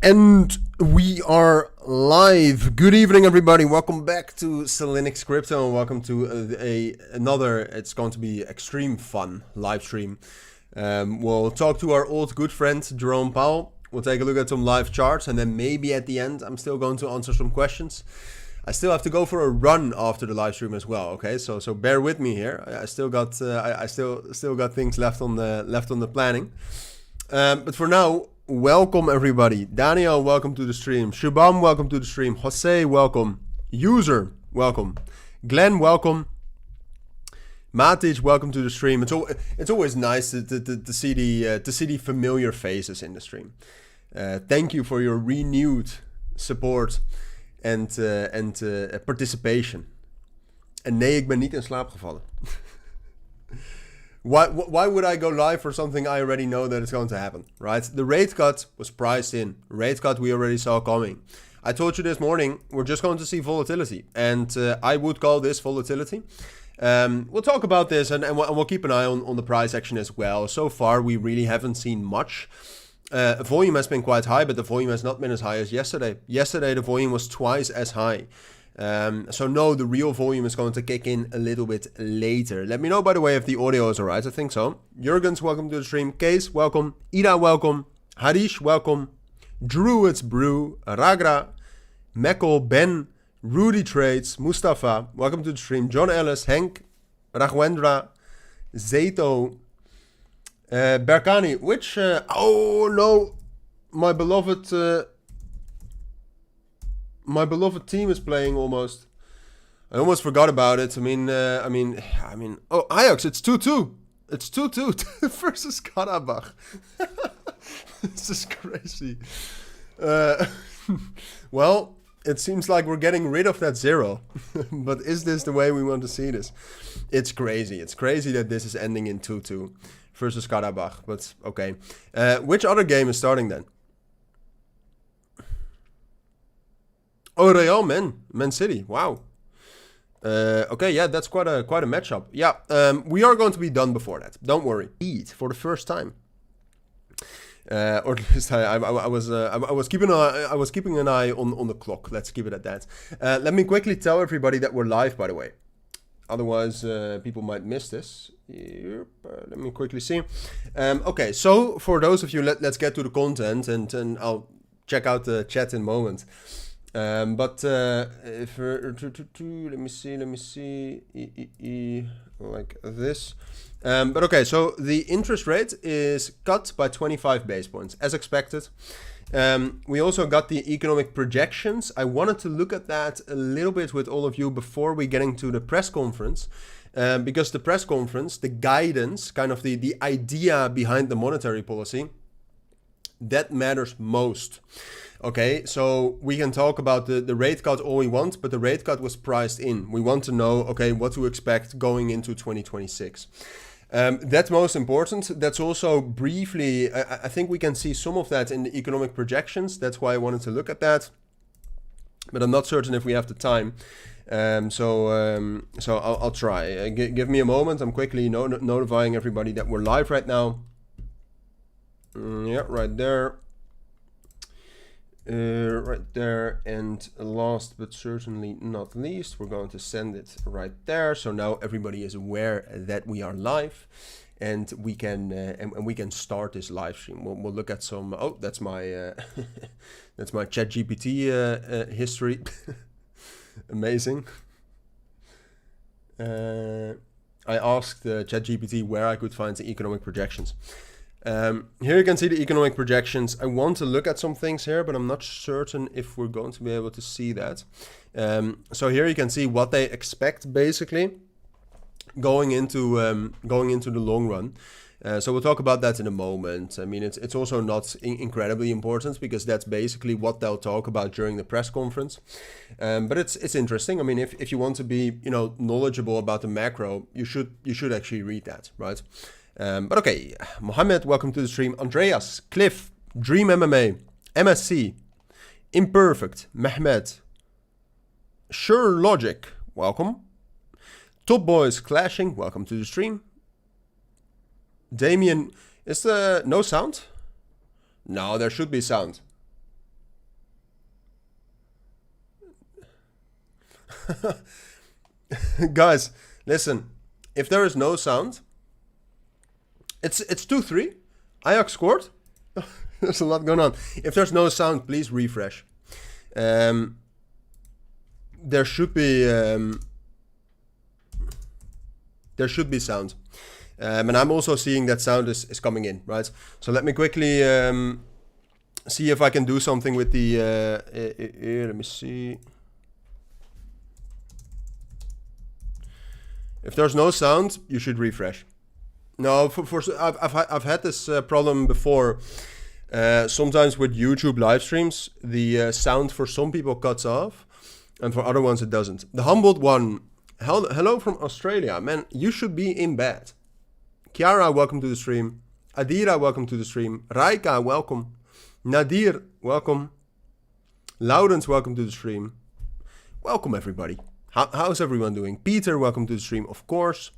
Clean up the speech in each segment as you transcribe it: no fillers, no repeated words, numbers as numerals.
And we are live. Good evening, everybody. Welcome back to cilinixfxcapital and welcome to another, it's going to be extreme fun live stream. We'll talk to our old good friend, Jerome Powell. We'll take a look at some live charts and then maybe at the end, I'm still going to answer some questions. I still have to go for a run after the live stream as well. Okay, so bear with me here. I still got I still got things left on the planning. But for now, welcome everybody. Daniel, welcome to the stream. Shubham, welcome to the stream. Jose, welcome. User, welcome. Glenn, welcome. Matic, welcome to the stream. It's always nice to see the familiar faces in the stream. Thank you for your renewed support and participation. En nee, ik ben niet in slaap gevallen. Why would I go live for something I already know that it's going to happen, right? The rate cut was priced in. Rate cut we already saw coming. I told you this morning, we're just going to see volatility. And I would call this volatility. We'll talk about this and we'll keep an eye on the price action as well. So far, we really haven't seen much. Volume has been quite high, but the volume has not been as high as yesterday. Yesterday, the volume was twice as high. So no, the real volume is going to kick in a little bit later. Let me know, by the way, if the audio is alright. I think so. Jurgens, welcome to the stream. Case, welcome. Ida, welcome. Harish, welcome. Druids Brew, Ragra, Mekkel, Ben, Rudy Trades, Mustafa, welcome to the stream. John Ellis, Henk, Ragwendra, Zeto, Berkani, which, oh no, my beloved team is playing almost. I almost forgot about it. I mean, oh, Ajax, it's 2-2. It's 2-2 versus Karabakh. This is crazy. Well, it seems like we're getting rid of that 0. But is this the way we want to see this? It's crazy. It's crazy that this is ending in 2-2 versus Karabakh. But okay. Which other game is starting then? Oh, Real Man City. Wow. Okay, yeah, that's quite a matchup. Yeah, we are going to be done before that. Don't worry. Eat for the first time. Or at least I was keeping an eye on the clock. Let's keep it at that. Let me quickly tell everybody that we're live, by the way. Otherwise, people might miss this. Yep, let me quickly see. Okay, so for those of you, let's get to the content, and I'll check out the chat in a moment. But if let me see, like this. But okay, so the interest rate is cut by 25 base points, as expected. We also got the economic projections. I wanted to look at that a little bit with all of you before we get into the press conference. Because the press conference, the guidance, kind of the idea behind the monetary policy, that matters most. Okay, so we can talk about the rate cut all we want, but the rate cut was priced in. We want to know, okay, what to expect going into 2026. That's most important. That's also briefly, I think we can see some of that in the economic projections. That's why I wanted to look at that. But I'm not certain if we have the time. So I'll try. Give me a moment. I'm quickly notifying everybody that we're live right now. Yeah, right there. Right there, and last but certainly not least, we're going to send it right there. So now everybody is aware that we are live, and we can and we can start this live stream. We'll look at some. Oh, that's my that's my ChatGPT history. Amazing. I asked ChatGPT where I could find the economic projections. Here you can see the economic projections. I want to look at some things here, but I'm not certain if we're going to be able to see that. So here you can see what they expect basically going into the long run. So we'll talk about that in a moment. I mean, it's also not incredibly important because that's basically what they'll talk about during the press conference. But it's interesting. I mean, if you want to be knowledgeable about the macro, you should actually read that, right? But okay, Mohammed, welcome to the stream. Andreas, Cliff, Dream MMA, MSC, Imperfect, Mehmet, Sure Logic, welcome. Top Boys Clashing, welcome to the stream. Damien, is there no sound? No, there should be sound. Guys, listen. If there is no sound, it's 2-3. Ajax scored. There's a lot going on. If there's no sound, please refresh. There should be sound. And I'm also seeing that sound is coming in, right? So let me quickly see if I can do something with the... let me see. If there's no sound, you should refresh. No, I've had this problem before. Sometimes with YouTube live streams, the sound for some people cuts off, and for other ones it doesn't. The humbled one, hello from Australia. Man, you should be in bed. Kiara, welcome to the stream. Adira, welcome to the stream. Raika, welcome. Nadir, welcome. Laurens, welcome to the stream. Welcome, everybody. How's everyone doing? Peter, welcome to the stream, of course.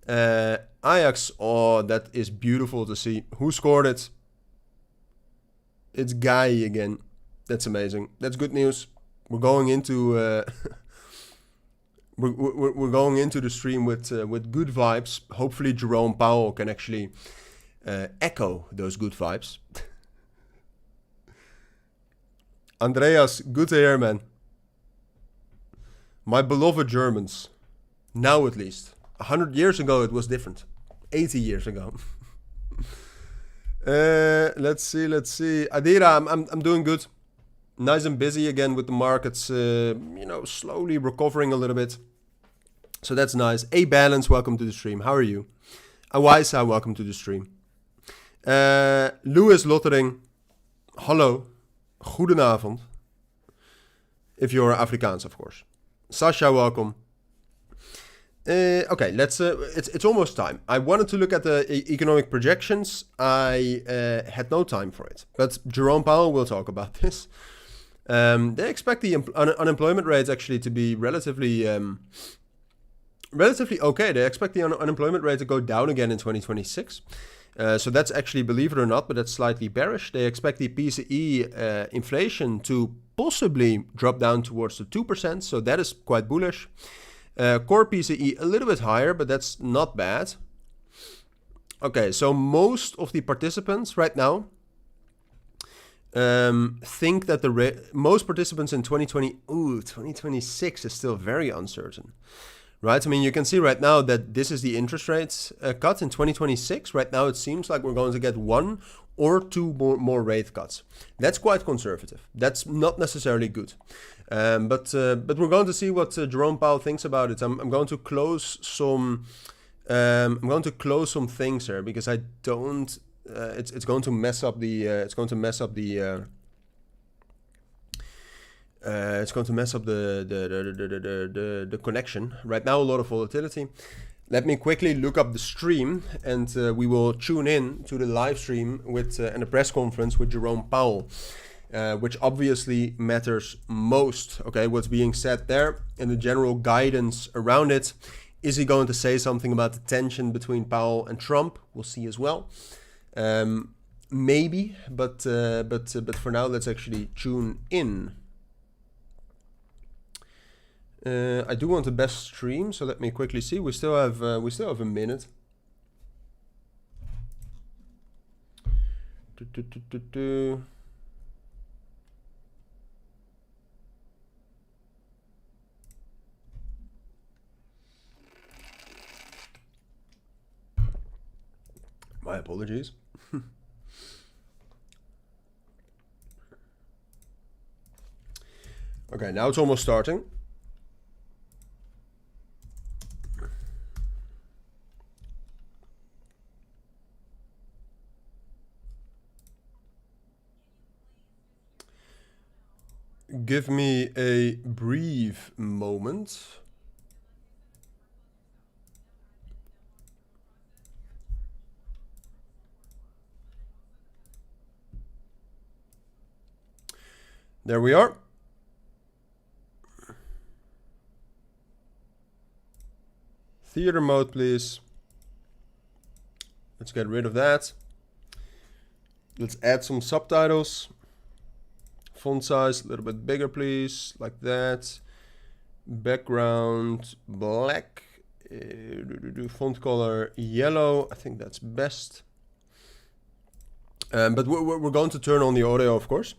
Ajax, oh, that is beautiful to see. Who scored it? It's Guy again. That's amazing. That's good news. We're going into we're going into the stream with good vibes. Hopefully, Jerome Powell can actually echo those good vibes. Andreas, good to hear, man. My beloved Germans. Now at least. 100 years ago it was different. 80 years ago. Let's see. Adira, I'm doing good. Nice and busy again with the markets, slowly recovering a little bit. So that's nice. A Balance, welcome to the stream. How are you? Awaisa, welcome to the stream. Louis Lottering, hallo. Goedenavond. If you're Afrikaans, of course. Sasha, welcome. Okay, let's. It's almost time. I wanted to look at the economic projections. I had no time for it, but Jerome Powell will talk about this. They expect the unemployment rates actually to be relatively okay. They expect the unemployment rate to go down again in 2026. So that's actually, believe it or not, but that's slightly bearish. They expect the PCE inflation to possibly drop down towards the 2%. So that is quite bullish. Core PCE a little bit higher, but that's not bad. Okay, so most of the participants right now think that most participants in 2026 is still very uncertain. Right, I mean, you can see right now that this is the interest rates cut in 2026. Right now, it seems like we're going to get 1 or 2 more rate cuts. That's quite conservative. That's not necessarily good. But we're going to see what Jerome Powell thinks about it. I'm going to close some. I'm going to close some things here because I don't. It's going to mess up the. It's going to mess up the. It's going to mess up the connection. Right now, a lot of volatility. Let me quickly look up the stream, and we will tune in to the live stream with and a press conference with Jerome Powell, which obviously matters most. Okay, what's being said there and the general guidance around it. Is he going to say something about the tension between Powell and Trump? We'll see as well. Maybe, but for now, let's actually tune in. I do want the best stream, so let me quickly see. We still have a minute. My apologies. Okay, now it's almost starting. Give me a brief moment. There we are. Theater mode, please. Let's get rid of that. Let's add some subtitles. Font size a little bit bigger, please, like that. Background black. Font color yellow. I think that's best. But we're going to turn on the audio, of course.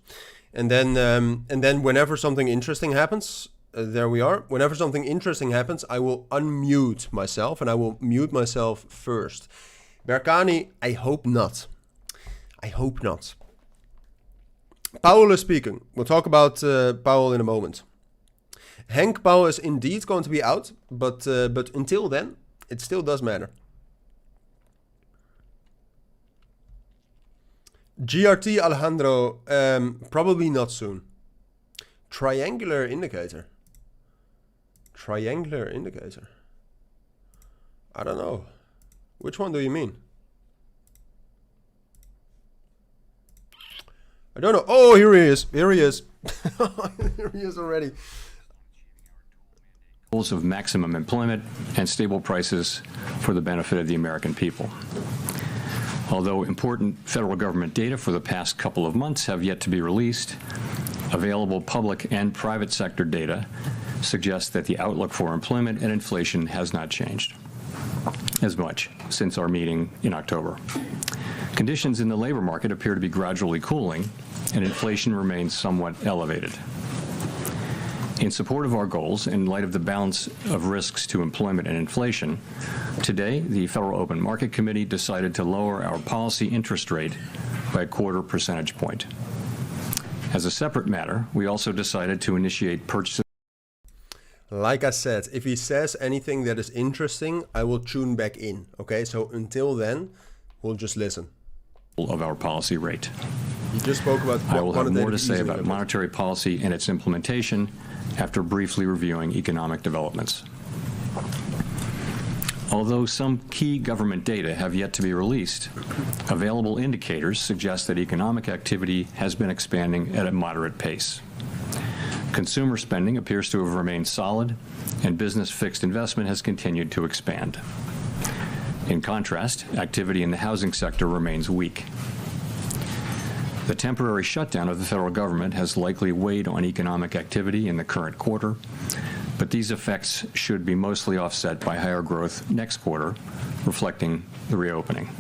And then whenever something interesting happens, there we are. Whenever something interesting happens, I will unmute myself, and I will mute myself first. Berkani, I hope not. I hope not. Powell is speaking. We'll talk about Powell in a moment. Hank Powell is indeed going to be out, but until then, it still does matter. GRT Alejandro, probably not soon. Triangular indicator. Triangular indicator. I don't know. Which one do you mean? I don't know. Oh, here he is. Here he is. Here he is already. Goals of maximum employment and stable prices for the benefit of the American people. Although important federal government data for the past couple of months have yet to be released, available public and private sector data suggests that the outlook for employment and inflation has not changed as much since our meeting in October. Conditions in the labor market appear to be gradually cooling, and inflation remains somewhat elevated. In support of our goals, in light of the balance of risks to employment and inflation, today the Federal Open Market Committee decided to lower our policy interest rate by 1/4 percentage point. As a separate matter, we also decided to initiate purchases. Like I said, if he says anything that is interesting, I will tune back in. Okay, so until then, we'll just listen. Of our policy rate. You just spoke about. I will have more to say about monetary policy and its implementation after briefly reviewing economic developments. Although some key government data have yet to be released, available indicators suggest that economic activity has been expanding at a moderate pace. Consumer spending appears to have remained solid, and business fixed investment has continued to expand. In contrast, activity in the housing sector remains weak. The temporary shutdown of the federal government has likely weighed on economic activity in the current quarter, but these effects should be mostly offset by higher growth next quarter, reflecting the reopening.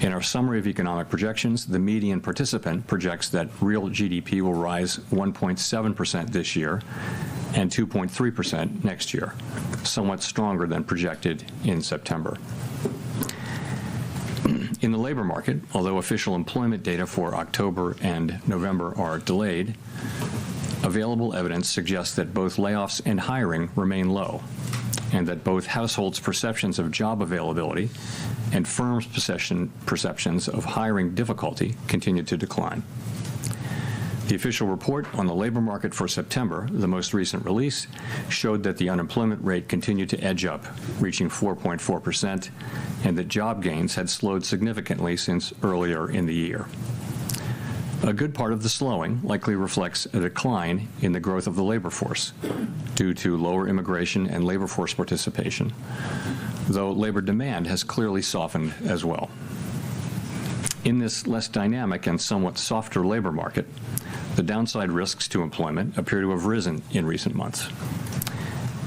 In our summary of economic projections, the median participant projects that real GDP will rise 1.7% this year and 2.3% next year, somewhat stronger than projected in September. In the labor market, although official employment data for October and November are delayed, available evidence suggests that both layoffs and hiring remain low, and that both households' perceptions of job availability and firms' perceptions of hiring difficulty continue to decline. The official report on the labor market for September, the most recent release, showed that the unemployment rate continued to edge up, reaching 4.4%, and that job gains had slowed significantly since earlier in the year. A good part of the slowing likely reflects a decline in the growth of the labor force due to lower immigration and labor force participation, though labor demand has clearly softened as well. In this less dynamic and somewhat softer labor market, the downside risks to employment appear to have risen in recent months.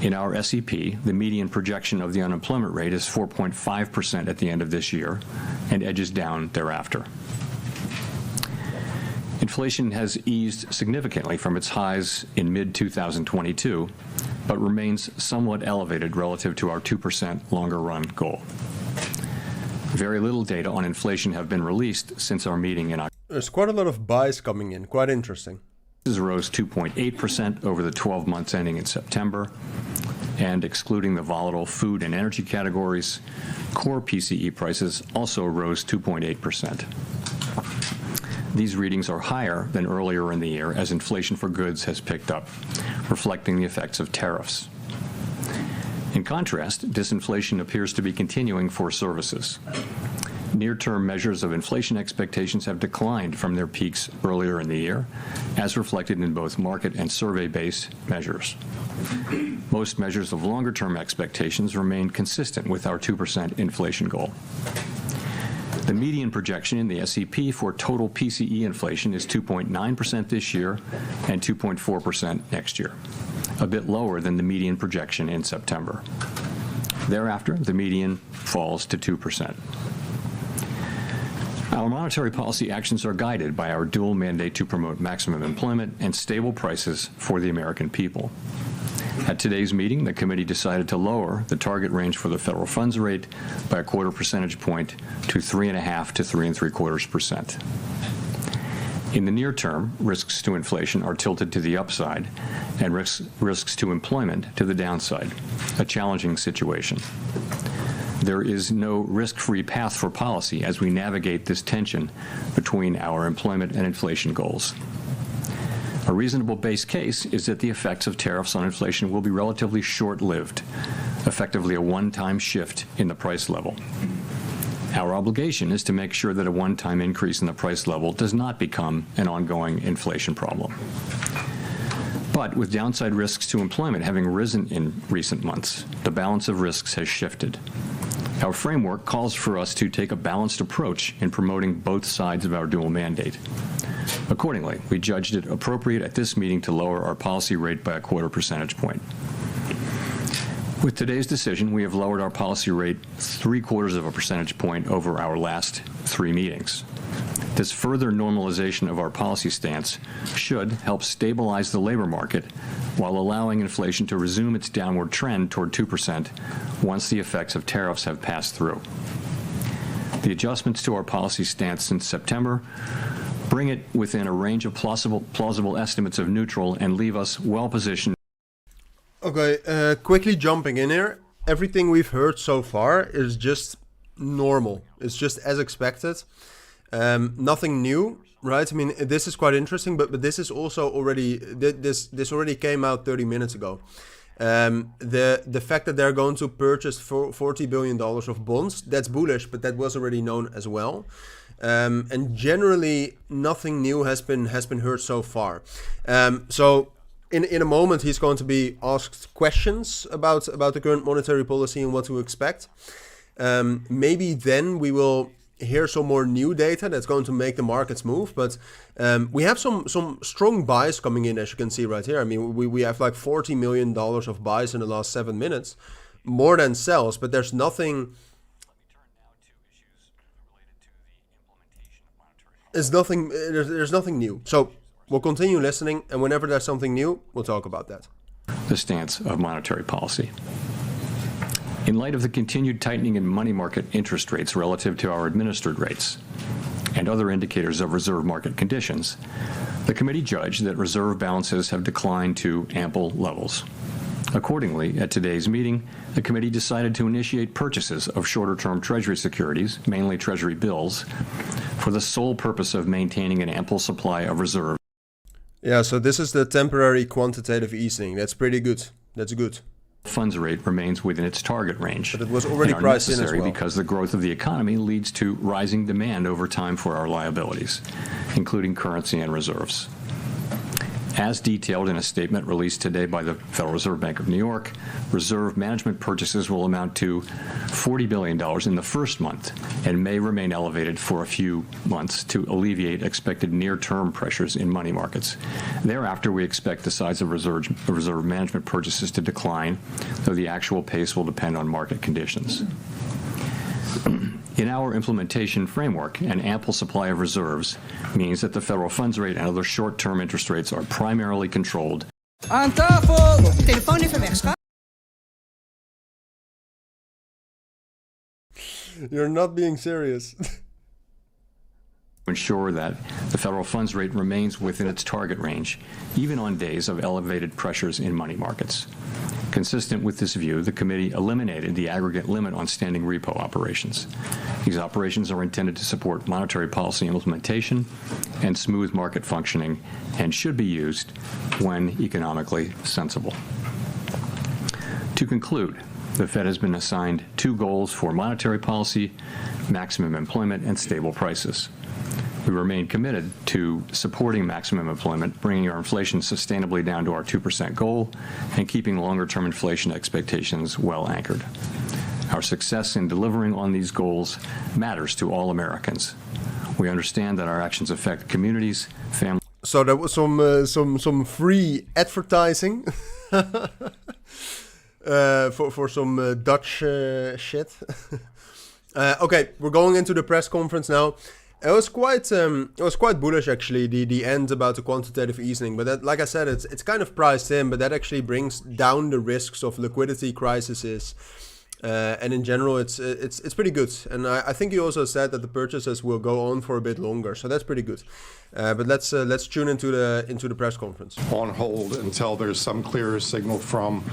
In our SEP, the median projection of the unemployment rate is 4.5% at the end of this year and edges down thereafter. Inflation has eased significantly from its highs in mid-2022, but remains somewhat elevated relative to our 2% longer-run goal. Very little data on inflation have been released since our meeting in October. There's quite a lot of buys coming in, quite interesting. Prices rose 2.8% over the 12 months ending in September, and excluding the volatile food and energy categories, core PCE prices also rose 2.8%. These readings are higher than earlier in the year as inflation for goods has picked up, reflecting the effects of tariffs. In contrast, disinflation appears to be continuing for services. Near-term measures of inflation expectations have declined from their peaks earlier in the year, as reflected in both market and survey-based measures. Most measures of longer-term expectations remain consistent with our 2% inflation goal. The median projection in the SEP for total PCE inflation is 2.9% this year and 2.4% next year. a bit lower than the median projection in September. Thereafter, the median falls to 2%. Our monetary policy actions are guided by our dual mandate to promote maximum employment and stable prices for the American people. At today's meeting, the committee decided to lower the target range for the federal funds rate by a quarter percentage point to 3.5 to 3.75%. In the near term, risks to inflation are tilted to the upside and risks to employment to the downside, a challenging situation. There is no risk-free path for policy as we navigate this tension between our employment and inflation goals. A reasonable base case is that the effects of tariffs on inflation will be relatively short-lived, effectively a one-time shift in the price level. Our obligation is to make sure that a one-time increase in the price level does not become an ongoing inflation problem. But with downside risks to employment having risen in recent months, the balance of risks has shifted. Our framework calls for us to take a balanced approach in promoting both sides of our dual mandate. Accordingly, we judged it appropriate at this meeting to lower our policy rate by a quarter percentage point. With today's decision, we have lowered our policy rate 3/4 of a percentage point over our last 3 meetings. This further normalization of our policy stance should help stabilize the labor market while allowing inflation to resume its downward trend toward 2% once the effects of tariffs have passed through. The adjustments to our policy stance since September bring it within a range of plausible estimates of neutral and leave us well positioned. Okay, quickly jumping in here. Everything we've heard so far is just normal. It's just as expected. Nothing new, right? I mean, this is quite interesting, but this is also already, this already came out 30 minutes ago. The fact that they're going to purchase $40 billion of bonds, that's bullish, but that was already known as well. And generally, nothing new has been heard so far. So in a moment, he's going to be asked questions about the current monetary policy and what to expect. Maybe then we will hear some more new data that's going to make the markets move. But we have some strong buys coming in, as you can see right here. I mean, we have like $40 million of buys in the last 7 minutes, more than sells, but there's nothing. There's nothing new. So we'll continue listening, and whenever there's something new, we'll talk about that. The stance of monetary policy. In light of the continued tightening in money market interest rates relative to our administered rates and other indicators of reserve market conditions, the committee judged that reserve balances have declined to ample levels. Accordingly, at today's meeting, the committee decided to initiate purchases of shorter-term Treasury securities, mainly Treasury bills, for the sole purpose of maintaining an ample supply of reserve. Yeah, so this is the temporary quantitative easing. That's pretty good. That's good. Funds rate remains within its target range. But it was already priced in as well. Because the growth of the economy leads to rising demand over time for our liabilities, including currency and reserves. As detailed in a statement released today by the Federal Reserve Bank of New York, reserve management purchases will amount to $40 billion in the first month and may remain elevated for a few months to alleviate expected near-term pressures in money markets. Thereafter, we expect the size of reserve management purchases to decline, though the actual pace will depend on market conditions. In our implementation framework, an ample supply of reserves means that the federal funds rate and other short-term interest rates are primarily controlled. Aan tafel! Telefoon even weg, schat. You're not being serious. Ensure that the federal funds rate remains within its target range, even on days of elevated pressures in money markets. Consistent with this view, the committee eliminated the aggregate limit on standing repo operations. These operations are intended to support monetary policy implementation and smooth market functioning and should be used when economically sensible. To conclude, the Fed has been assigned 2 goals for monetary policy: maximum employment and stable prices. We remain committed to supporting maximum employment, bringing our inflation sustainably down to our 2% goal, and keeping longer-term inflation expectations well anchored. Our success in delivering on these goals matters to all Americans. We understand that our actions affect communities, families. So there was some free advertising for some Dutch shit. Okay, we're going into the press conference now. It was quite bullish actually. The end about the quantitative easing, but that, like I said, it's kind of priced in, but that actually brings down the risks of liquidity crises. And in general, it's pretty good. And I think you also said that the purchases will go on for a bit longer, so that's pretty good. But let's tune into the press conference. On hold until there's some clearer signal from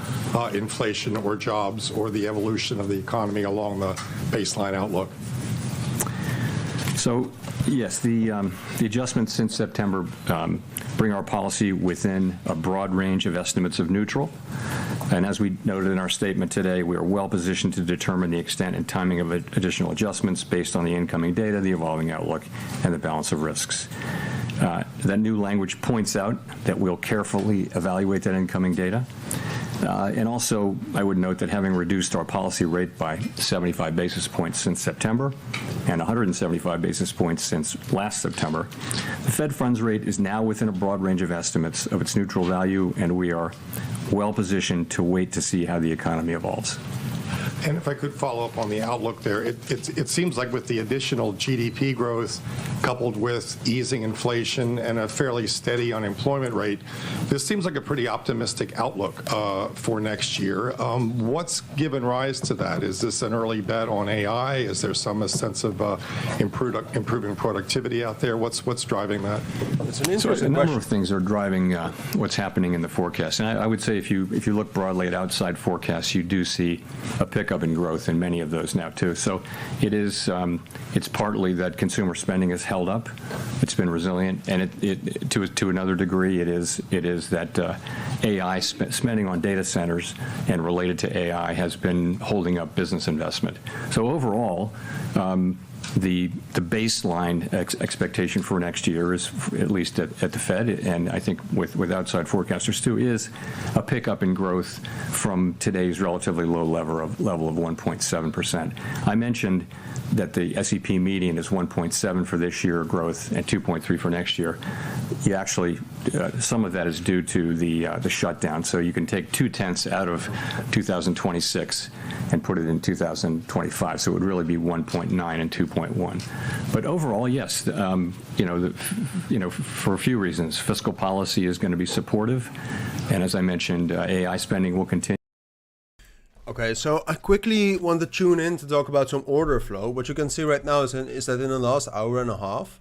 inflation or jobs or the evolution of the economy along the baseline outlook. So, yes, the adjustments since September bring our policy within a broad range of estimates of neutral. And as we noted in our statement today, we are well positioned to determine the extent and timing of additional adjustments based on the incoming data, the evolving outlook, and the balance of risks. That new language points out that we'll carefully evaluate that incoming data. And also, I would note that having reduced our policy rate by 75 basis points since September and 175 basis points since last September, the Fed funds rate is now within a broad range of estimates of its neutral value, and we are well positioned to wait to see how the economy evolves. And if I could follow up on the outlook there, it seems like with the additional GDP growth coupled with easing inflation and a fairly steady unemployment rate, this seems like a pretty optimistic outlook for next year. What's given rise to that? Is this an early bet on AI? Is there some sense of improving productivity out there? What's driving that? It's an interesting question. A number of things are driving what's happening in the forecast. And I would say if you look broadly at outside forecasts, you do see a pickup in growth in many of those now too. So it's partly that consumer spending has held up. It's been resilient, and it to another degree it is that AI spending on data centers and related to AI has been holding up business investment. So overall, the baseline expectation for next year is, at least at the Fed, and I think with outside forecasters too, is a pickup in growth from today's relatively low level of 1.7%. I mentioned that the SEP median is 1.7 for this year growth and 2.3 for next year. You actually, some of that is due to the shutdown. So you can take 0.2 out of 2026 and put it in 2025. So it would really be 1.9 and 2.1. But overall, yes, for a few reasons, fiscal policy is going to be supportive, and as I mentioned, AI spending will continue. Okay, so I quickly want to tune in to talk about some order flow. What you can see right now is that in the last hour and a half,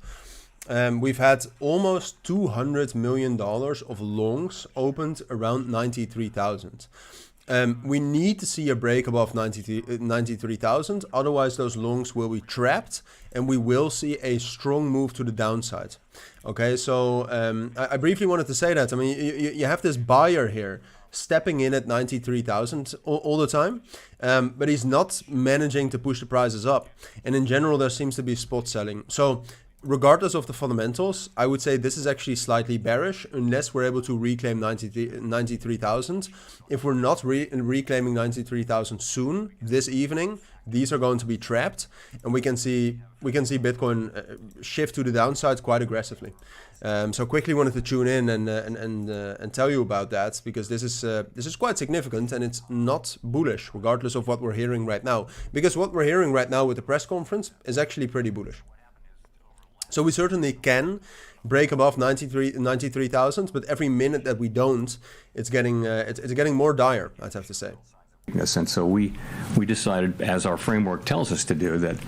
we've had almost $200 million of longs opened around 93,000. We need to see a break above 93,000, otherwise those longs will be trapped and we will see a strong move to the downside. Okay, so I briefly wanted to say that. I mean, you have this buyer here stepping in at 93,000 all the time, but he's not managing to push the prices up. And in general, there seems to be spot selling. So regardless of the fundamentals, I would say this is actually slightly bearish unless we're able to reclaim 93,000. If we're not reclaiming 93,000 soon this evening, these are going to be trapped, and we can see Bitcoin shift to the downside quite aggressively. So quickly wanted to tune in and tell you about that, because this is quite significant, and it's not bullish regardless of what we're hearing right now, because what we're hearing right now with the press conference is actually pretty bullish. So we certainly can break above 93,000, but every minute that we don't, it's getting more dire, I'd have to say. And so we decided, as our framework tells us to do, that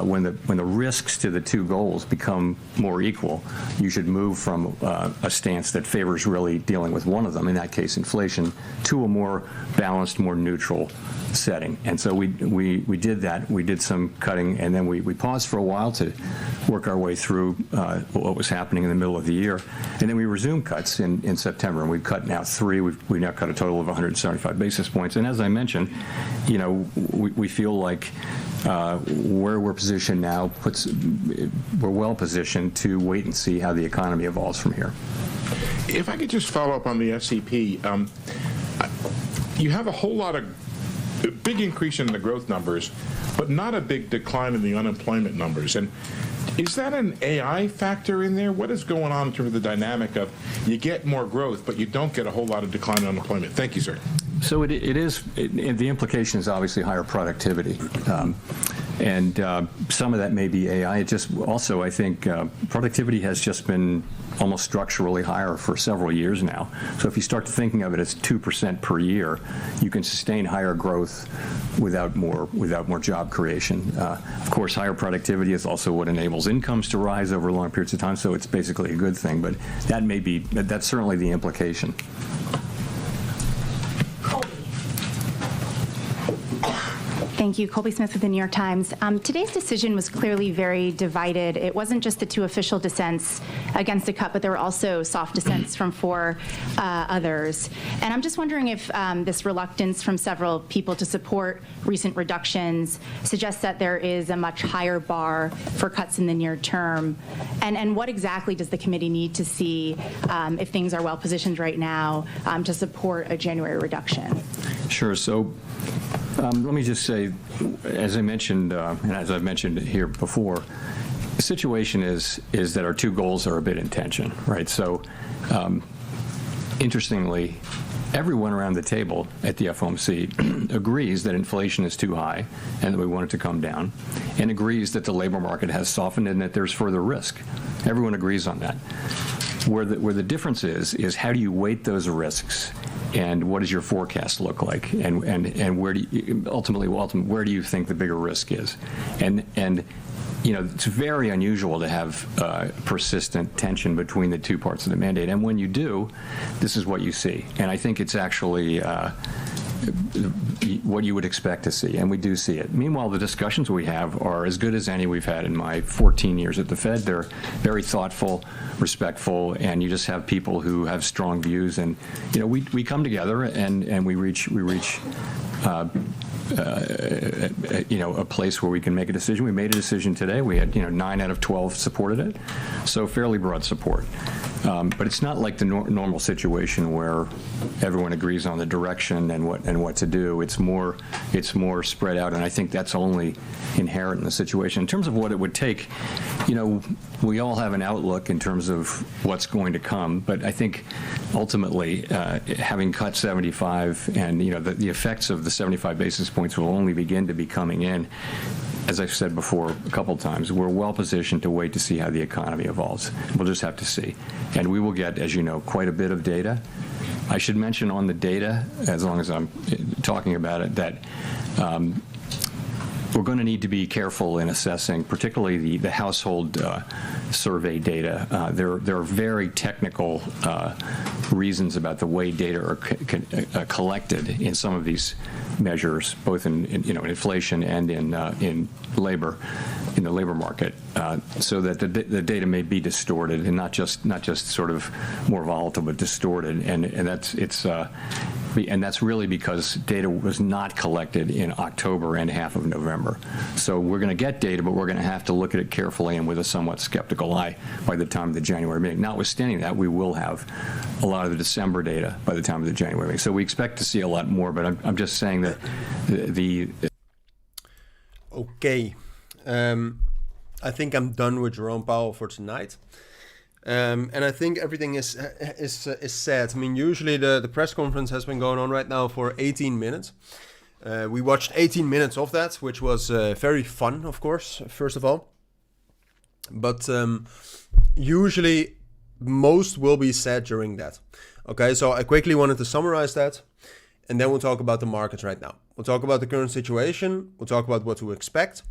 when the risks to the two goals become more equal, you should move from a stance that favors really dealing with one of them, in that case inflation, to a more balanced, more neutral setting. And so we did that. We did some cutting, and then we paused for a while to work our way through what was happening in the middle of the year. And then we resumed cuts in September, and we've cut now 3. We've now cut a total of 175 basis points. And as I mentioned, we feel like where we're positioned now we're well positioned to wait and see how the economy evolves from here. If I could just follow up on the SEP, you have a whole lot of a big increase in the growth numbers, but not a big decline in the unemployment numbers. And is that an AI factor in there? What is going on in terms of the dynamic of you get more growth, but you don't get a whole lot of decline in unemployment? Thank you, sir. So the implication is obviously higher productivity. And some of that may be AI. It just also, I think, productivity has just been almost structurally higher for several years now. So if you start thinking of it as 2% per year, you can sustain higher growth without more job creation. Of course, higher productivity is also what enables incomes to rise over long periods of time. So it's basically a good thing. But that's certainly the implication. Thank you. Colby Smith with the New York Times. Today's decision was clearly very divided. It wasn't just the two official dissents against the cut, but there were also soft dissents from four others. And I'm just wondering if this reluctance from several people to support recent reductions suggests that there is a much higher bar for cuts in the near term. And what exactly does the committee need to see if things are well positioned right now to support a January reduction? Sure. So let me just say, as I mentioned, and as I've mentioned here before, the situation is that our two goals are a bit in tension, right? So, interestingly, everyone around the table at the FOMC agrees that inflation is too high and that we want it to come down, and agrees that the labor market has softened and that there's further risk. Everyone agrees on that. Where the difference is how do you weight those risks, and what does your forecast look like, and where do you, ultimately where do you think the bigger risk is, and you know, it's very unusual to have persistent tension between the two parts of the mandate, and when you do, this is what you see, and I think it's actually what you would expect to see, and we do see it. Meanwhile, the discussions we have are as good as any we've had in my 14 years at the Fed. They're very thoughtful, respectful, and you just have people who have strong views, and you know, we come together and we reach you know, a place where we can make a decision. We made a decision today. We had, you know, 9 out of 12 supported it, so fairly broad support. But it's not like the normal situation where everyone agrees on the direction and what to do. It's more spread out, and I think that's only inherent in the situation. In terms of what it would take, you know, we all have an outlook in terms of what's going to come, but I think ultimately having cut 75 and, you know, the effects of the 75 basis points will only begin to be coming in. As I've said before a couple of times, we're well positioned to wait to see how the economy evolves. We'll just have to see. And we will get, as you know, quite a bit of data. I should mention on the data, as long as I'm talking about it, that we're going to need to be careful in assessing, particularly the household survey data. There are very technical reasons about the way data are collected in some of these measures, both in you know, inflation and in labor, in the labor market, so that the data may be distorted and not just sort of more volatile, but distorted, and that's really because data was not collected in October and half of November. So we're going to get data, but we're going to have to look at it carefully and with a somewhat skeptical eye by the time of the January meeting. Notwithstanding that, we will have a lot of the December data by the time of the January meeting. So we expect to see a lot more, but I'm just saying that Okay. I think I'm done with Jerome Powell for tonight. And I think everything is said. I mean, usually the press conference has been going on right now for 18 minutes. We watched 18 minutes of that, which was very fun, of course, first of all. But usually most will be said during that. Okay, so I quickly wanted to summarize that, and then we'll talk about the markets right now. We'll talk about the current situation. We'll talk about what to expect.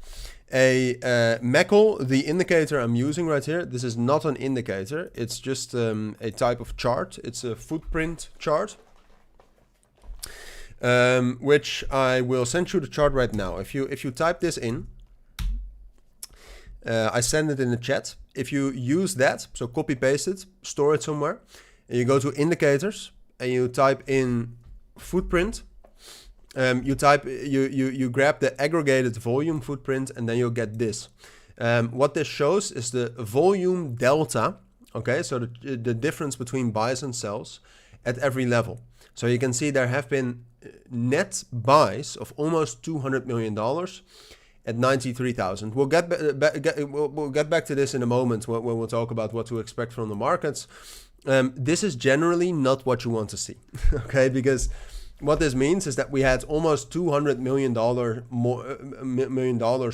MECL, the indicator I'm using right here, this is not an indicator. It's just a type of chart. It's a footprint chart, which I will send you the chart right now. If you type this in, I send it in the chat. If you use that, so copy paste it, store it somewhere, and you go to indicators and you type in footprint. You grab the aggregated volume footprint, and then you'll get this. What this shows is the volume delta. Okay, so the difference between buys and sells at every level. So you can see there have been net buys of almost $200 million at 93,000. We'll get back to this in a moment when we'll talk about what to expect from the markets. This is generally not what you want to see, okay? Because what this means is that we had almost $200 million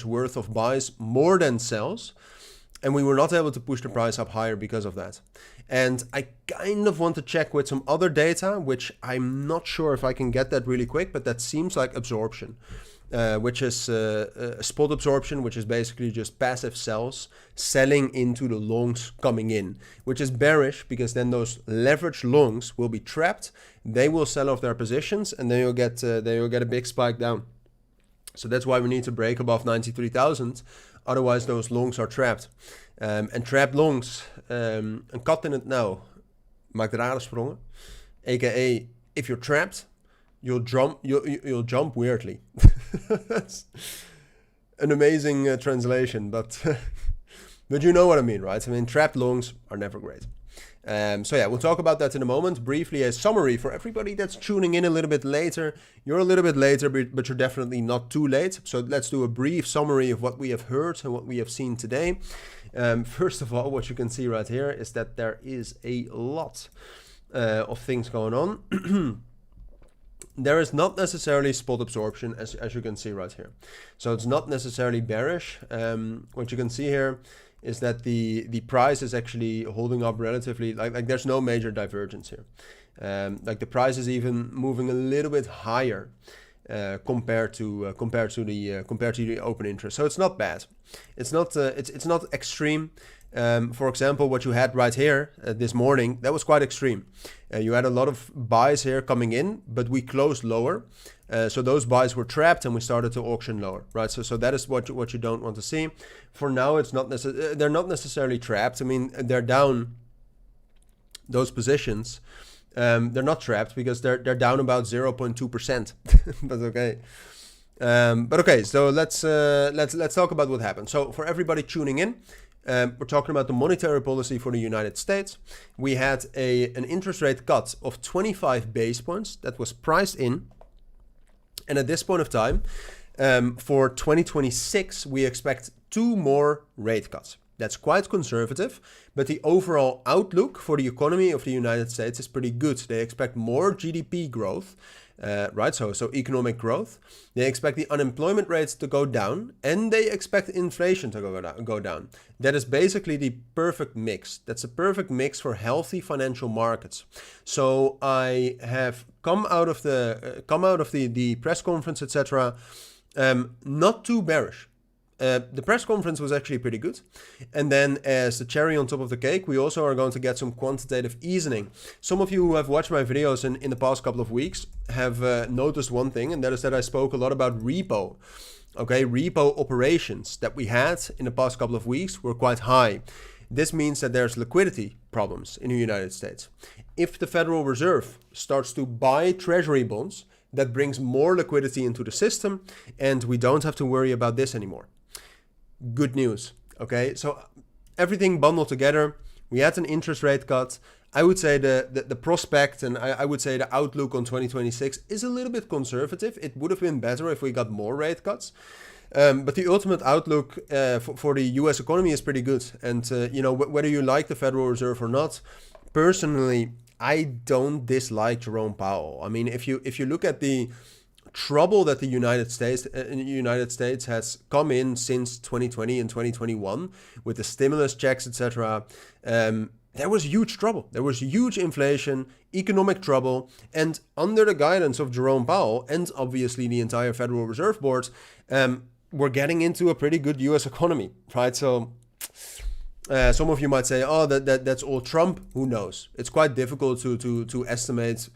worth of buys more than sells, and we were not able to push the price up higher because of that. And I kind of want to check with some other data, which I'm not sure if I can get that really quick, but that seems like absorption, which is spot absorption, which is basically just passive sells selling into the longs coming in, which is bearish because then those leveraged longs will be trapped. They will sell off their positions, and then you'll get a big spike down. So that's why we need to break above 93,000. Otherwise, those longs are trapped. En trapped longs, een kat in het nauw maakt rare sprongen. AKA, if you're trapped, you'll jump weirdly. That's an amazing translation, but but you know what I mean, right? I mean, trapped longs are never great. So yeah, we'll talk about that in a moment. Briefly, a summary for everybody that's tuning in a little bit later. You're a little bit later, but you're definitely not too late. So let's do a brief summary of what we have heard and what we have seen today. First of all, what you can see right here is that there is a lot of things going on. There is not necessarily spot absorption, as you can see right here. So it's not necessarily bearish. What you can see here is that the price is actually holding up relatively, like there's no major divergence here. Like the price is even moving a little bit higher compared to the open interest. So it's not bad. It's not extreme. For example, what you had right here this morning, that was quite extreme. You had a lot of buys here coming in, but we closed lower. So those buys were trapped and we started to auction lower, right? So that is what you don't want to see. For now, it's not they're not necessarily trapped. I mean, they're down those positions. They're not trapped because they're down about 0.2%. But okay. But okay, so let's talk about what happened. So for everybody tuning in, we're talking about the monetary policy for the United States. We had an interest rate cut of 25 base points that was priced in. And at this point of time, for 2026, we expect 2 more rate cuts. That's quite conservative, but the overall outlook for the economy of the United States is pretty good. They expect more GDP growth, right? So economic growth. They expect the unemployment rates to go down, and they expect inflation to go down. That is basically the perfect mix. That's a perfect mix for healthy financial markets. So I have come out of the press conference, etc. Not too bearish. The press conference was actually pretty good. And then as the cherry on top of the cake, we also are going to get some quantitative easing. Some of you who have watched my videos in the past couple of weeks have noticed one thing, and that is that I spoke a lot about repo. Okay, repo operations that we had in the past couple of weeks were quite high. This means that there's liquidity problems in the United States. If the Federal Reserve starts to buy treasury bonds, that brings more liquidity into the system, and we don't have to worry about this anymore. Good news. Okay, so everything bundled together, we had an interest rate cut. I would say the prospect and I would say the outlook on 2026 is a little bit conservative. It would have been better if we got more rate cuts. But the ultimate outlook for the US economy is pretty good. And, whether you like the Federal Reserve or not, personally, I don't dislike Jerome Powell. I mean, if you look at the trouble that the United States has come in since 2020 and 2021 with the stimulus checks, etc., there was huge trouble. There was huge inflation, economic trouble, and under the guidance of Jerome Powell and obviously the entire Federal Reserve Board, we're getting into a pretty good US economy, right? So some of you might say, oh, that's all Trump. Who knows? It's quite difficult to estimate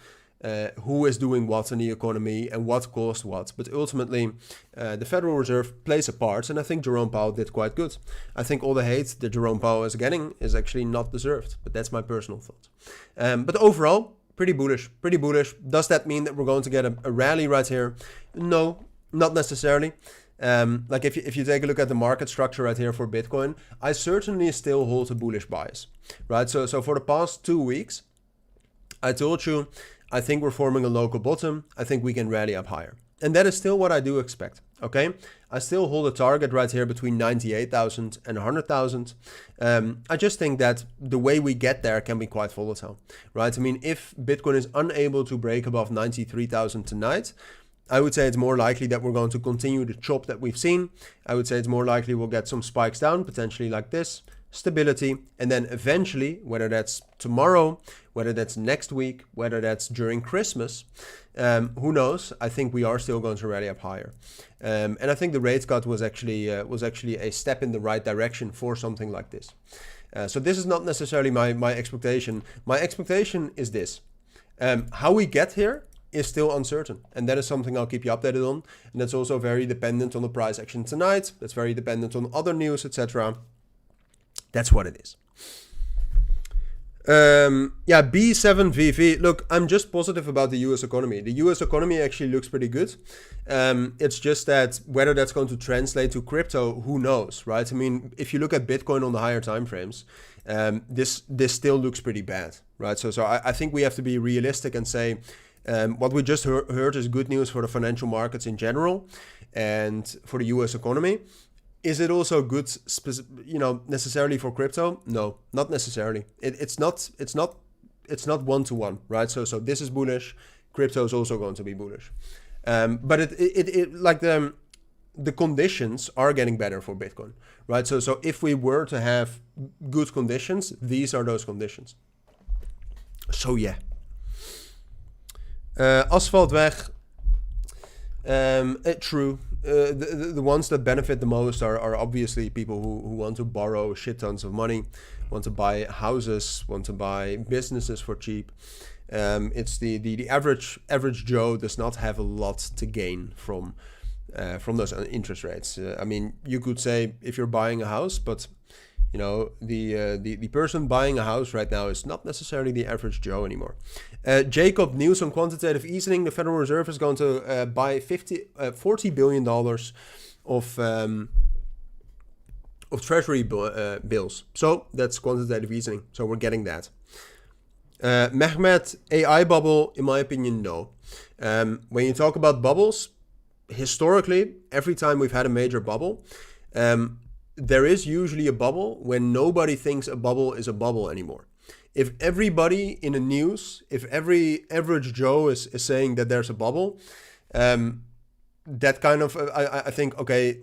who is doing what in the economy and what caused what. But ultimately, the Federal Reserve plays a part, and I think Jerome Powell did quite good. I think all the hate that Jerome Powell is getting is actually not deserved, but that's my personal thought. But overall, pretty bullish. Does that mean that we're going to get a rally right here? No, not necessarily. Like if you take a look at the market structure right here for Bitcoin, I certainly still hold a bullish bias, right? So for the past 2 weeks, I told you I think we're forming a local bottom. I think we can rally up higher. And that is still what I do expect, okay? I still hold a target right here between 98,000 and 100,000. I just think that the way we get there can be quite volatile, right? I mean, if Bitcoin is unable to break above 93,000 tonight, I would say it's more likely that we're going to continue the chop that we've seen. I would say it's more likely we'll get some spikes down, potentially like this, stability, and then eventually, whether that's tomorrow, whether that's next week, whether that's during Christmas, who knows? I think we are still going to rally up higher, and I think the rate cut was actually a step in the right direction for something like this. So this is not necessarily my expectation. My expectation is this: how we get here is still uncertain, and that is something I'll keep you updated on. And that's also very dependent on the price action tonight. That's very dependent on other news, etc. That's what it is. Yeah, B7VV. Look, I'm just positive about the US economy. The US economy actually looks pretty good. It's just that whether that's going to translate to crypto, who knows, right? I mean, if you look at Bitcoin on the higher time frames, this still looks pretty bad, right? So I think we have to be realistic and say what we just heard is good news for the financial markets in general and for the US economy. Is it also good, necessarily for crypto? No, not necessarily. It's not one-to-one, right? So this is bullish. Crypto is also going to be bullish. But it like the conditions are getting better for Bitcoin, right? So if we were to have good conditions, these are those conditions. So yeah. Asfaltweg. True. The ones that benefit the most are obviously people who want to borrow shit tons of money, want to buy houses, want to buy businesses for cheap. It's the average Joe does not have a lot to gain from those interest rates. I mean, you could say if you're buying a house, but the person buying a house right now is not necessarily the average Joe anymore. Jacob, news on quantitative easing. The Federal Reserve is going to buy $40 billion of treasury bills. So that's quantitative easing. So we're getting that. Mehmet, AI bubble, in my opinion, no. When you talk about bubbles, historically, every time we've had a major bubble, there is usually a bubble when nobody thinks a bubble is a bubble anymore. If everybody in the news, if every average Joe is saying that there's a bubble, that kind of, I think, okay,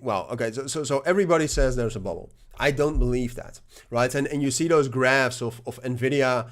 so everybody says there's a bubble. I don't believe that, right? And you see those graphs of NVIDIA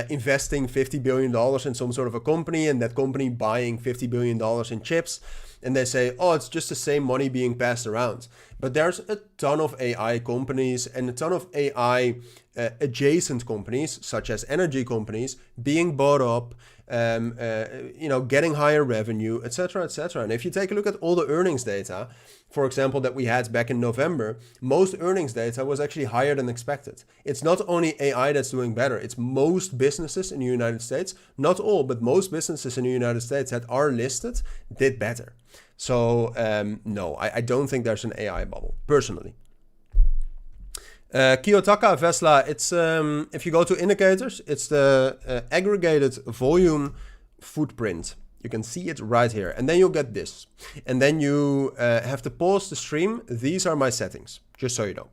investing $50 billion in some sort of a company, and that company buying $50 billion in chips. And they say, oh, it's just the same money being passed around. But there's a ton of AI companies and a ton of AI adjacent companies, such as energy companies, being bought up, getting higher revenue, etc., etc. And if you take a look at all the earnings data, for example, that we had back in November, most earnings data was actually higher than expected. It's not only AI that's doing better, it's most businesses in the United States, not all, but most businesses in the United States that are listed did better. So no, I don't think there's an AI bubble, personally. Kiyotaka, Vesla, it's if you go to indicators, it's the aggregated volume footprint. You can see it right here, and then you'll get this. And then you have to pause the stream. These are my settings, just so you know.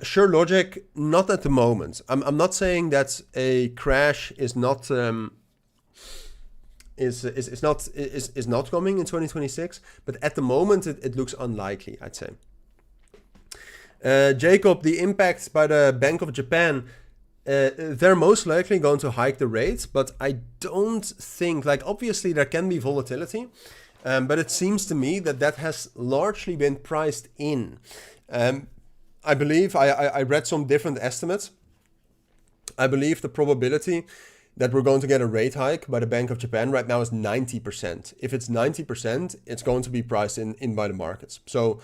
Sure logic, not at the moment. I'm not saying that a crash is not is not coming in 2026, but at the moment it looks unlikely, I'd say. Jacob, the impact by the Bank of Japan, they're most likely going to hike the rate, but I don't think, obviously there can be volatility, but it seems to me that has largely been priced in. I believe I read some different estimates. I believe the probability that we're going to get a rate hike by the Bank of Japan right now is 90%. If it's 90%, it's going to be priced in by the markets. So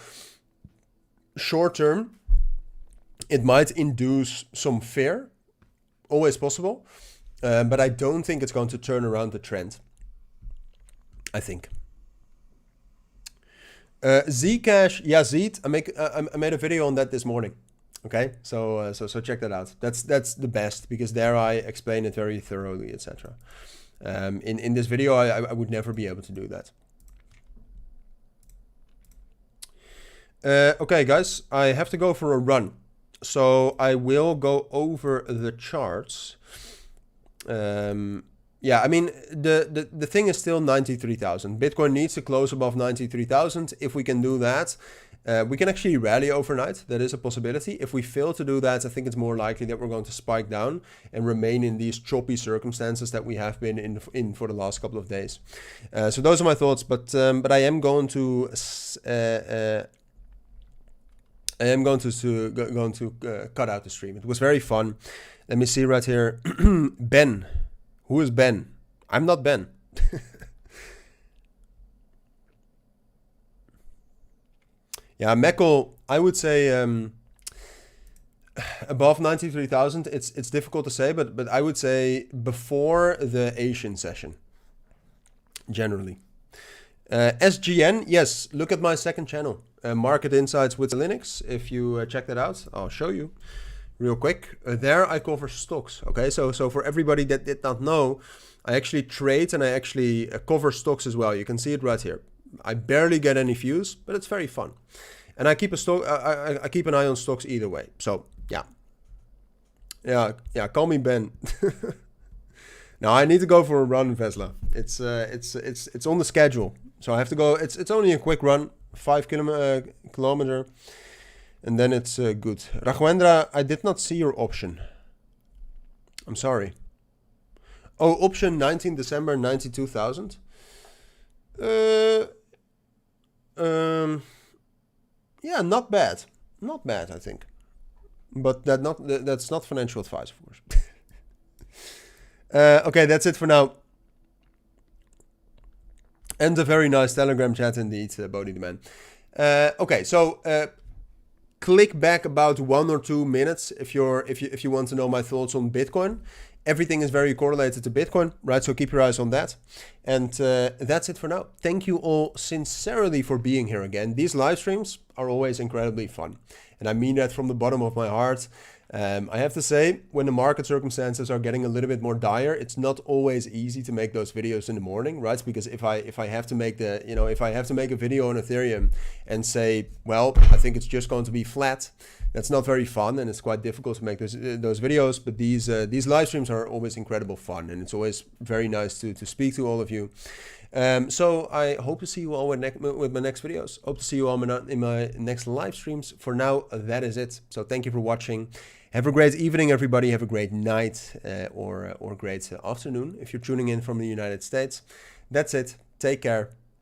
short term, it might induce some fear, always possible, but I don't think it's going to turn around the trend, I think. Zcash, Yazid, I made a video on that this morning. Okay, so check that out. That's the best, because there I explain it very thoroughly, etc. In this video, I would never be able to do that. Okay, guys, I have to go for a run, so I will go over the charts. Yeah, I mean, the thing is still 93,000. Bitcoin needs to close above 93,000. If we can do that, we can actually rally overnight. That is a possibility. If we fail to do that, I think it's more likely that we're going to spike down and remain in these choppy circumstances that we have been in for the last couple of days. So those are my thoughts, but I am going to cut out the stream. It was very fun. Let me see right here. Ben. Who is Ben? I'm not Ben. Yeah, Meckel, I would say above 93,000. It's difficult to say, but I would say before the Asian session, generally. SGN, yes, look at my second channel, Market Insights with Linux. If you check that out, I'll show you real quick. There I cover stocks. Okay, so for everybody that did not know, I actually trade and I actually cover stocks as well. You can see it right here. I barely get any views, but it's very fun. And I keep a stock. I keep an eye on stocks either way. So yeah. Call me Ben. Now I need to go for a run, Vesla. It's on the schedule, so I have to go. It's only a quick run, 5 kilometer, and then it's good. Raghavendra, I did not see your option. I'm sorry. Oh, option 19 December 92,000. Yeah, not bad. Not bad, I think. But that's not financial advice, of course. Okay, that's it for now. And a very nice Telegram chat indeed, Bodhi the man. Okay, so click back about 1 or 2 minutes if you want to know my thoughts on Bitcoin. Everything is very correlated to Bitcoin, right? So keep your eyes on that. And that's it for now. Thank you all sincerely for being here again. These live streams are always incredibly fun. And I mean that from the bottom of my heart. I have to say, when the market circumstances are getting a little bit more dire, it's not always easy to make those videos in the morning, right? Because if I have to make if I have to make a video on Ethereum and say, well, I think it's just going to be flat, that's not very fun, and it's quite difficult to make those videos. But these live streams are always incredible fun, and it's always very nice to speak to all of you. So I hope to see you all with my next videos. Hope to see you all in my next live streams. For now, that is it. So thank you for watching. Have a great evening, everybody. Have a great night or great afternoon if you're tuning in from the United States. That's it. Take care.